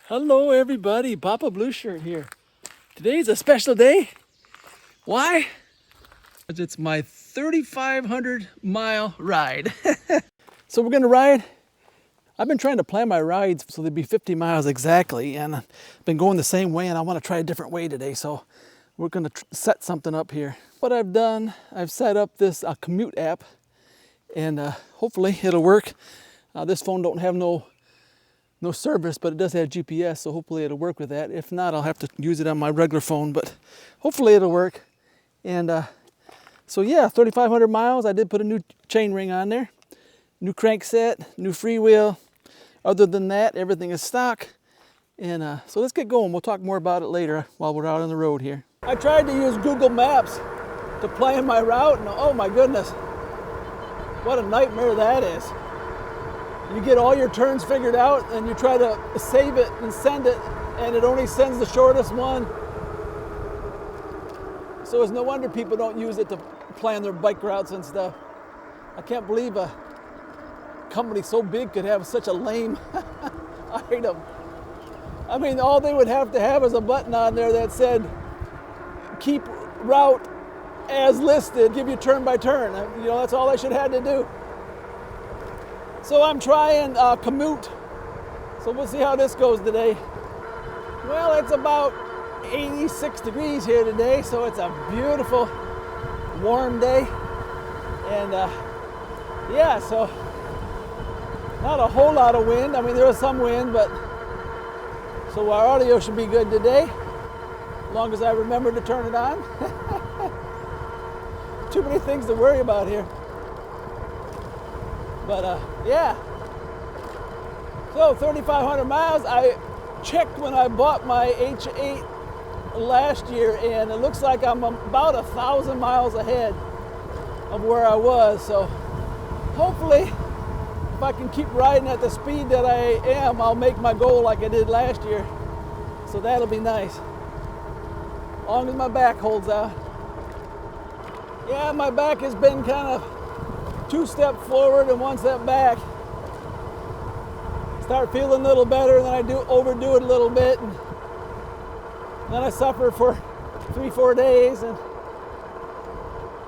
Hello everybody, Papa Blue Shirt here. Today's a special day. Why? Because it's my 3,500 mile ride. So we're gonna ride. I've been trying to plan my rides so they'd be 50 miles exactly, and I've been going the same way, and I want to try a different way today. So we're gonna set something up here. What I've done, I've set up this commute app, and hopefully it'll work. This phone don't have no service, but it does have GPS, so hopefully it'll work with that. If not, I'll have to use it on my regular phone, but hopefully it'll work. And so yeah, 3,500 miles. I did put a new chain ring on there, new crank set, new freewheel. Other than that, everything is stock. And so let's get going. We'll talk more about it later while we're out on the road here. I tried to use Google Maps to plan my route, and oh my goodness, what a nightmare that is. You get all your turns figured out and you try to save it and send it, and it only sends the shortest one. So it's no wonder people don't use it to plan their bike routes and stuff. I can't believe a company so big could have such a lame item. I mean, all they would have to have is a button on there that said, keep route as listed, give you turn by turn. You know, that's all I should have had to do. So I'm trying commute. So we'll see how this goes today. Well, it's about 86 degrees here today, so it's a beautiful, warm day. And yeah, so not a whole lot of wind. I mean, there is some wind, but so our audio should be good today, as long as I remember to turn it on. Too many things to worry about here. But yeah, so 3,500 miles. I checked when I bought my H8 last year, and it looks like I'm about 1,000 miles ahead of where I was. So hopefully, if I can keep riding at the speed that I am, I'll make my goal like I did last year. So that'll be nice, as long as my back holds out. Yeah, my back has been kind of 2 steps forward and 1 step back. Start feeling a little better, and then I overdo it a little bit, and then I suffer for 3-4 days.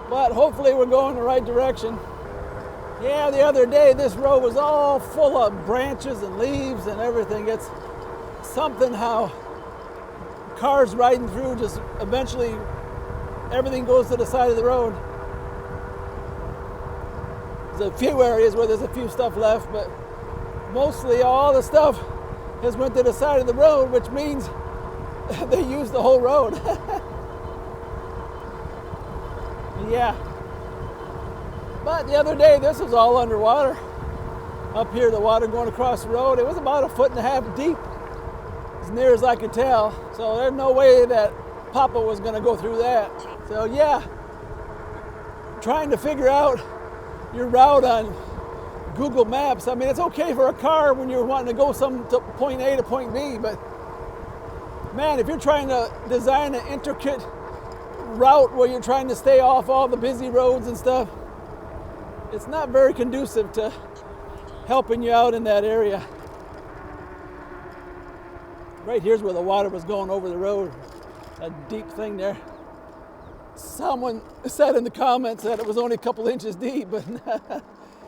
But hopefully we're going the right direction. Yeah, the other day this road was all full of branches and leaves and everything. It's something how cars riding through, just eventually everything goes to the side of the road. There's a few areas where there's a few stuff left, but mostly all the stuff has went to the side of the road, which means they use the whole road. Yeah. But the other day, this was all underwater. Up here, the water going across the road, it was about 1.5 feet deep, as near as I could tell. So there's no way that Papa was going to go through that. So yeah, trying to figure out your route on Google Maps. I mean, it's okay for a car when you're wanting to go to point A to point B, but man, if you're trying to design an intricate route where you're trying to stay off all the busy roads and stuff, it's not very conducive to helping you out in that area. Right here's where the water was going over the road, a deep thing there. Someone said in the comments that it was only a couple inches deep, but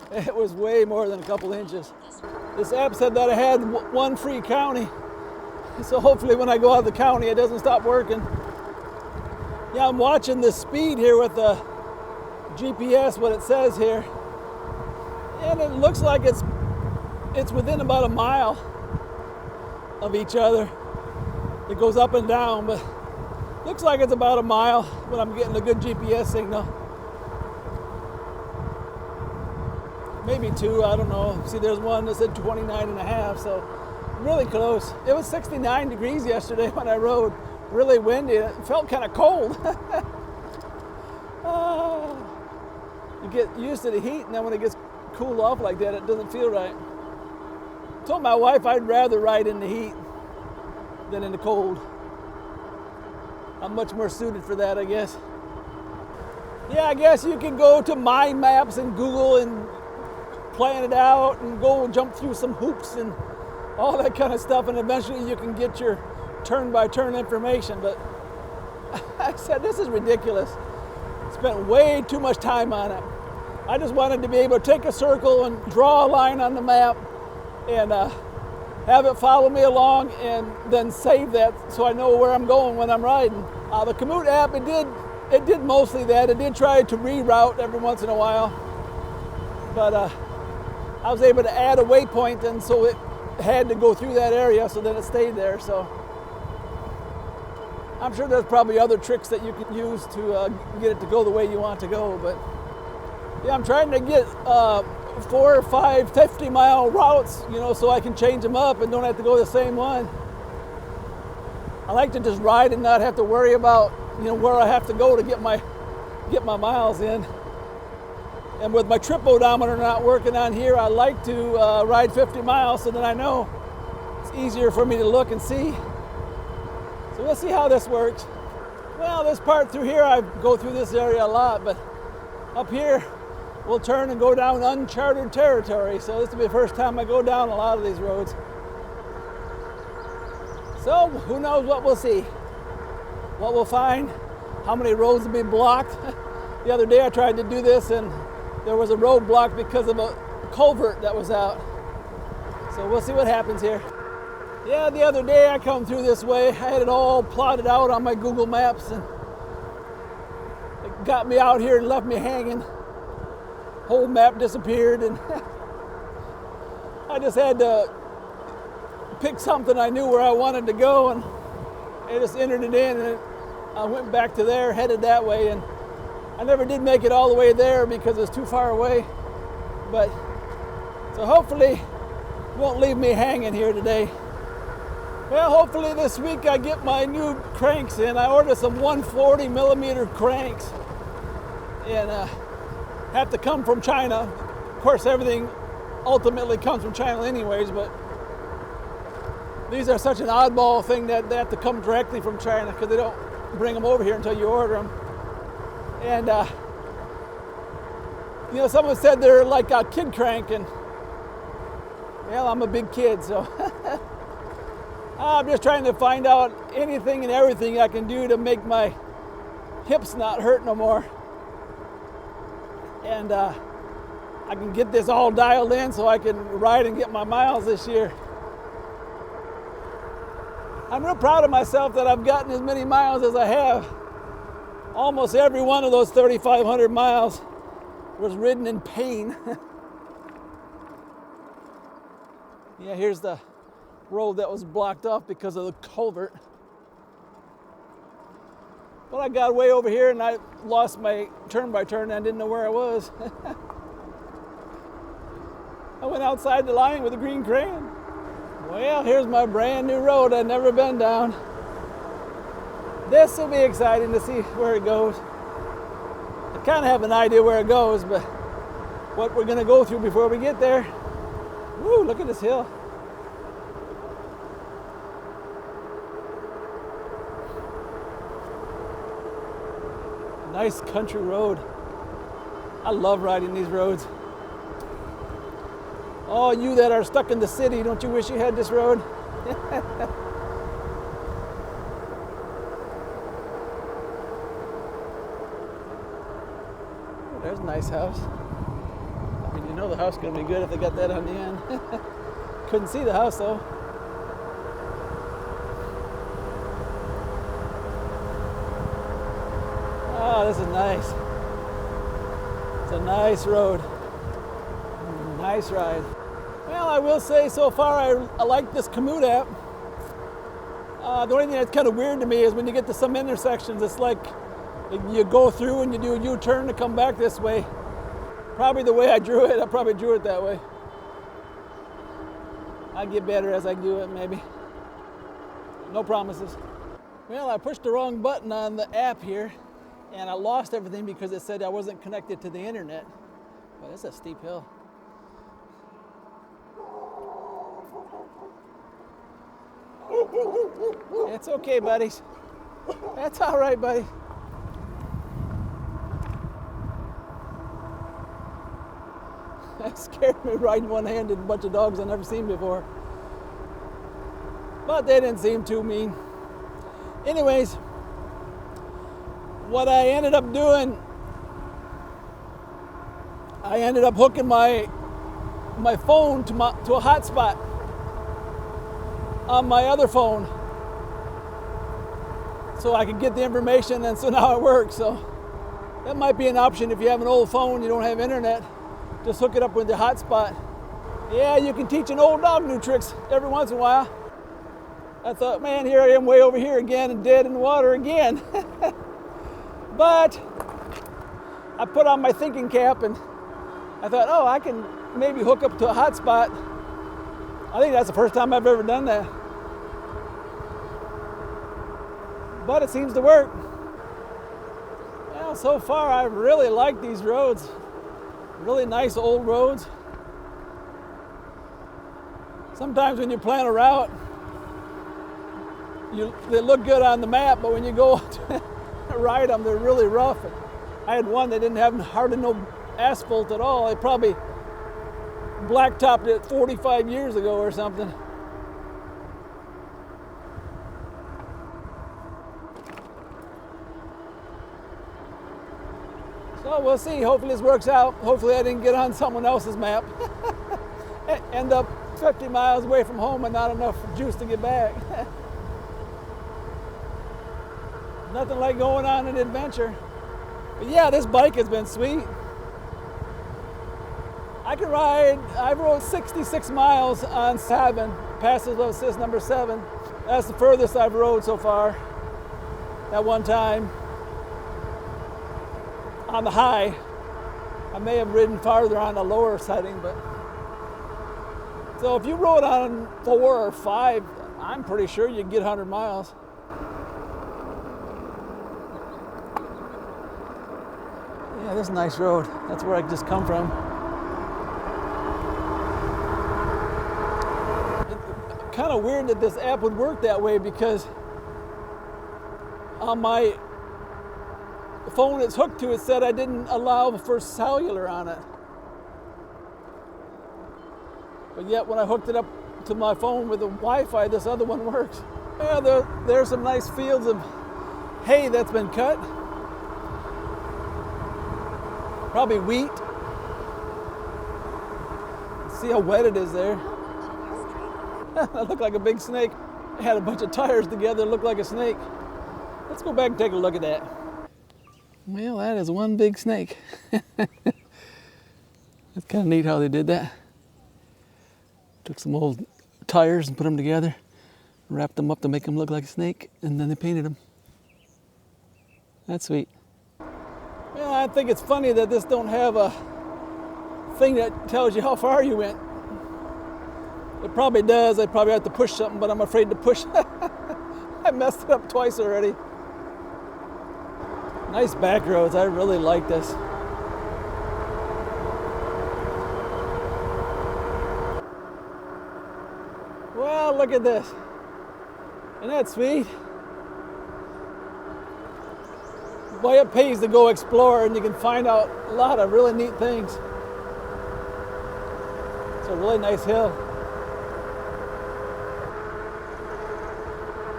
it was way more than a couple inches. This app said that I had 1 free county, so hopefully when I go out of the county it doesn't stop working. Yeah, I'm watching the speed here with the GPS, what it says here, and it looks like it's within about 1 mile of each other. It goes up and down, but looks like it's about 1 mile when I'm getting a good GPS signal. Maybe 2, I don't know. See, there's one that said 29.5, so really close. It was 69 degrees yesterday when I rode. Really windy. It felt kind of cold. You get used to the heat, and then when it gets cooled off like that, it doesn't feel right. I told my wife I'd rather ride in the heat than in the cold. I'm much more suited for that, I guess. Yeah, I guess you can go to My Maps and Google and plan it out and go jump through some hoops and all that kind of stuff, and eventually you can get your turn-by-turn information. But I said, this is ridiculous. Spent way too much time on it. I just wanted to be able to take a circle and draw a line on the map and have it follow me along, and then save that so I know where I'm going when I'm riding. The Komoot app, it did mostly that. It did try to reroute every once in a while, but I was able to add a waypoint, and so it had to go through that area, so then it stayed there. So I'm sure there's probably other tricks that you can use to get it to go the way you want to go. But yeah, I'm trying to get 4 or 5 50-mile routes, you know, so I can change them up and don't have to go the same one. I like to just ride and not have to worry about, you know, where I have to go to get my miles in. And with my trip odometer not working on here, I like to ride 50 miles so that I know it's easier for me to look and see. So we'll see how this works. Well, this part through here, I go through this area a lot, but up here, we'll turn and go down uncharted territory. So this will be the first time I go down a lot of these roads. So who knows what we'll see, what we'll find, how many roads will be blocked. The other day I tried to do this and there was a road blocked because of a culvert that was out. So we'll see what happens here. Yeah, the other day I come through this way. I had it all plotted out on my Google Maps, and it got me out here and left me hanging. Whole map disappeared, and I just had to pick something I knew where I wanted to go, and I just entered it in, and I went back to there, headed that way, and I never did make it all the way there because it was too far away. But so hopefully it won't leave me hanging here today. Well, hopefully this week I get my new cranks in. I ordered some 140 millimeter cranks, and have to come from China. Of course, everything ultimately comes from China anyways, but these are such an oddball thing that they have to come directly from China because they don't bring them over here until you order them. And you know, someone said they're like a kid crank, and well, I'm a big kid, so I'm just trying to find out anything and everything I can do to make my hips not hurt no more. And I can get this all dialed in so I can ride and get my miles this year. I'm real proud of myself that I've gotten as many miles as I have. Almost every one of those 3,500 miles was ridden in pain. Yeah, here's the road that was blocked off because of the culvert. But I got way over here and I lost my turn-by-turn and I didn't know where I was. I went outside the line with a green crayon. Well, here's my brand new road I've never been down. This will be exciting to see where it goes. I kind of have an idea where it goes, but what we're going to go through before we get there. Woo, look at this hill. Nice country road. I love riding these roads. Oh, you that are stuck in the city, don't you wish you had this road? There's a nice house. I mean, you know the house is going to be good if they got that on the end. Couldn't see the house though. Oh, this is nice. It's a nice road. Nice ride. Well, I will say so far I like this Komoot app. The only thing that's kind of weird to me is when you get to some intersections, it's like you go through and you do a U-turn to come back this way. Probably the way I drew it, I probably drew it that way. I'll get better as I do it, maybe. No promises. Well, I pushed the wrong button on the app here, and I lost everything because it said I wasn't connected to the internet. Well, that's a steep hill. It's okay, buddies. That's all right, buddy. That scared me riding one-handed, a bunch of dogs I've never seen before. but they didn't seem too mean. Anyways, what I ended up doing, I ended up hooking my phone to a hotspot on my other phone, so I could get the information, and so now it works. So that might be an option if you have an old phone, you don't have internet, just hook it up with the hotspot. Yeah, you can teach an old dog new tricks every once in a while. I thought, man, here I am way over here again and dead in the water again. But I put on my thinking cap and I thought, oh, I can maybe hook up to a hotspot. I think that's the first time I've ever done that. But it seems to work. Well, so far I really like these roads. Really nice old roads. Sometimes when you plan a route, they look good on the map, but when you go to ride them, they're really rough. I had one that didn't have hardly no asphalt at all. They probably blacktopped it 45 years ago or something. So we'll see. Hopefully this works out. Hopefully I didn't get on someone else's map. End up 50 miles away from home and not enough juice to get back. Nothing like going on an adventure. But yeah, this bike has been sweet. I rode 66 miles on 7, passes assist number 7. That's the furthest I've rode so far at one time. On the high, I may have ridden farther on the lower setting, but so if you rode on 4 or 5, I'm pretty sure you'd get 100 miles. Yeah, this is a nice road. That's where I just come from. It's kind of weird that this app would work that way, because on my phone it's hooked to, it said I didn't allow for cellular on it. But yet when I hooked it up to my phone with the Wi-Fi, this other one works. Yeah, there's some nice fields of hay that's been cut. Probably wheat. See how wet it is there. That looked like a big snake. It had a bunch of tires together, looked like a snake. Let's go back and take a look at that. Well, that is one big snake. That's kind of neat how they did that. Took some old tires and put them together, wrapped them up to make them look like a snake, and then they painted them. That's sweet. Yeah, I think it's funny that this don't have a thing that tells you how far you went. It probably does. I probably have to push something, but I'm afraid to push. I messed it up twice already. Nice back roads. I really like this. Well, look at this. Isn't that sweet? Boy, it pays to go explore, and you can find out a lot of really neat things. It's a really nice hill.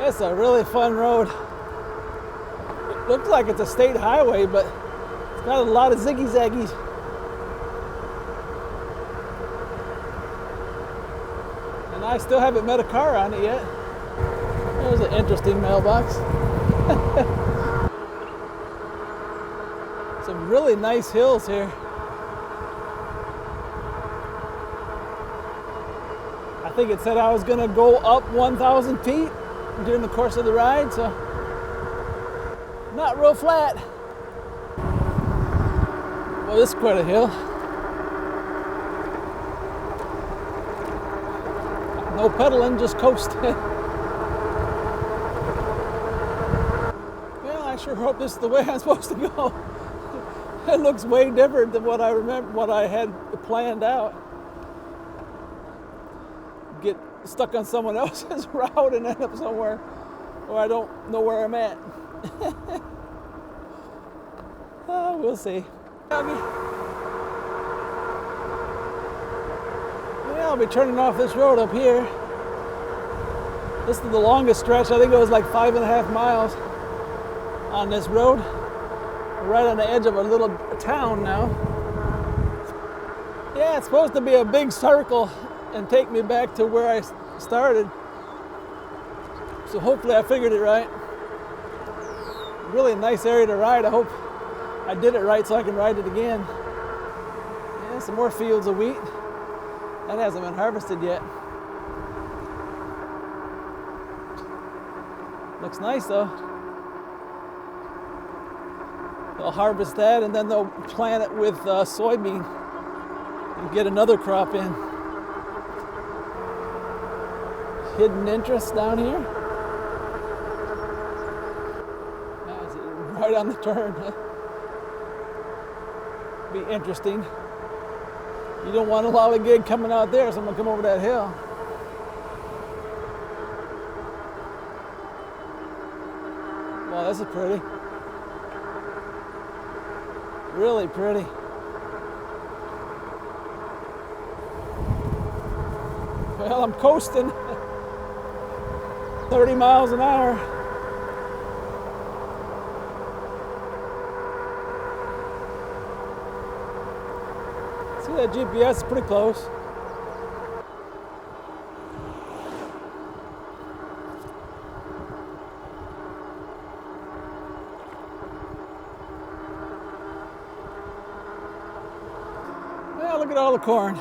It's a really fun road. It looks like it's a state highway, but it's got a lot of ziggy-zaggies. And I still haven't met a car on it yet. There's an interesting mailbox. Some really nice hills here. I think it said I was going to go up 1,000 feet during the course of the ride, so not real flat. Well, this is quite a hill. No pedaling, just coast. Well, I sure hope this is the way I'm supposed to go. It looks way different than what I remember, what I had planned out. Get stuck on someone else's route and end up somewhere where I don't know where I'm at. Oh, we'll see. Yeah, I'll be turning off this road up here. This is the longest stretch. I think it was like 5.5 miles on this road. We're right on the edge of a little town now. Yeah, it's supposed to be a big circle and take me back to where I started. So hopefully I figured it right. Really nice area to ride. I hope I did it right so I can ride it again. Yeah, some more fields of wheat. That hasn't been harvested yet. Looks nice though. They'll harvest that and then they'll plant it with soybean and get another crop in. Hidden interest down here. That's right on the turn. Be interesting. You don't want a lollygig coming out there, so I'm gonna come over that hill. Wow, this is pretty. Really pretty. Well, I'm coasting 30 miles an hour. See that GPS is pretty close. Well, look at all the corn.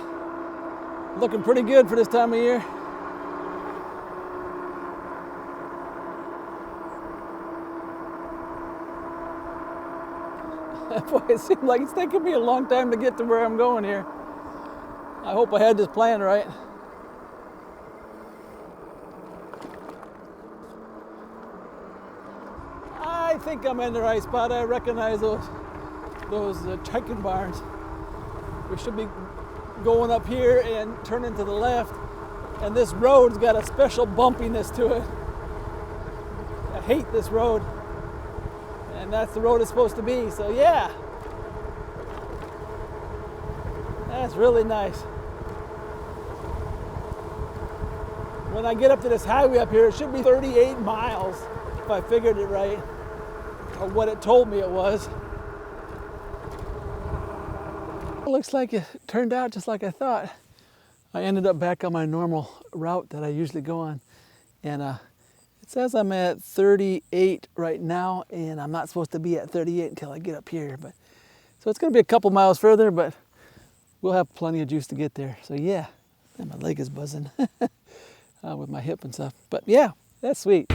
Looking pretty good for this time of year. Boy, it seems like it's taking me a long time to get to where I'm going here. I hope I had this plan right. I think I'm in the right spot. I recognize those chicken barns. We should be going up here and turning to the left, and this road's got a special bumpiness to it. I hate this road, and that's the road it's supposed to be, so yeah. That's really nice. When I get up to this highway up here, it should be 38 miles, if I figured it right, or what it told me it was. It looks like it turned out just like I thought. I ended up back on my normal route that I usually go on. And it says I'm at 38 right now, and I'm not supposed to be at 38 until I get up here. So it's gonna be a couple miles further, but we'll have plenty of juice to get there. So yeah, and my leg is buzzing with my hip and stuff. But yeah, that's sweet.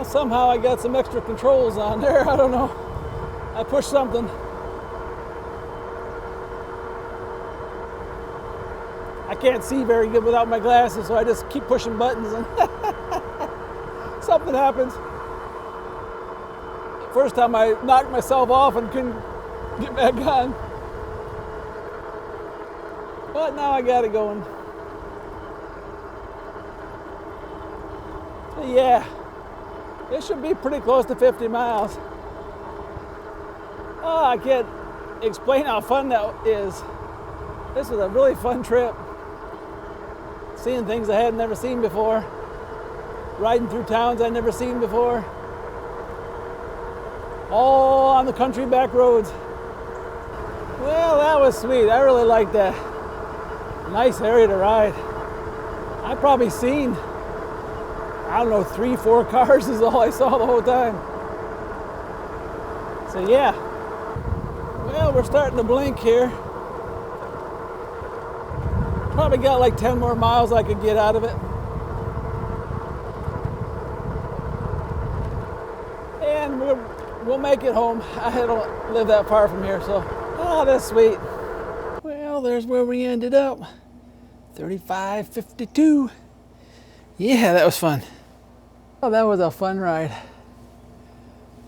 Somehow I got some extra controls on there. I don't know. I pushed something. I can't see very good without my glasses, so I just keep pushing buttons and something happens. First time I knocked myself off and couldn't get back on. But now I got it going. So yeah, it should be pretty close to 50 miles. Oh, I can't explain how fun that is. This was a really fun trip. Seeing things I had never seen before. Riding through towns I'd never seen before. All on the country back roads. Well, that was sweet. I really liked that. Nice area to ride. I've probably seen, I don't know, 3-4 cars is all I saw the whole time. So yeah. Well, we're starting to blink here. Probably got like 10 more miles I could get out of it. And we'll make it home. I don't live that far from here, so, oh, that's sweet. Well, there's where we ended up. 35:52. Yeah, that was fun. Oh, that was a fun ride.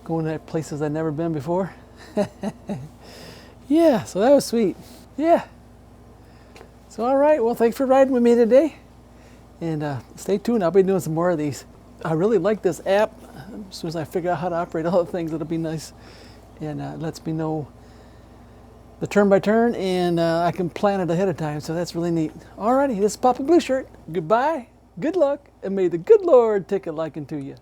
Going to places I've never been before. Yeah, so that was sweet. Yeah. So, all right, well, thanks for riding with me today. And stay tuned, I'll be doing some more of these. I really like this app. As soon as I figure out how to operate all the things, it'll be nice. And it lets me know the turn by turn, and I can plan it ahead of time, so that's really neat. All righty, this is Papa Blue Shirt. Goodbye, good luck, and may the good Lord take a liking to you.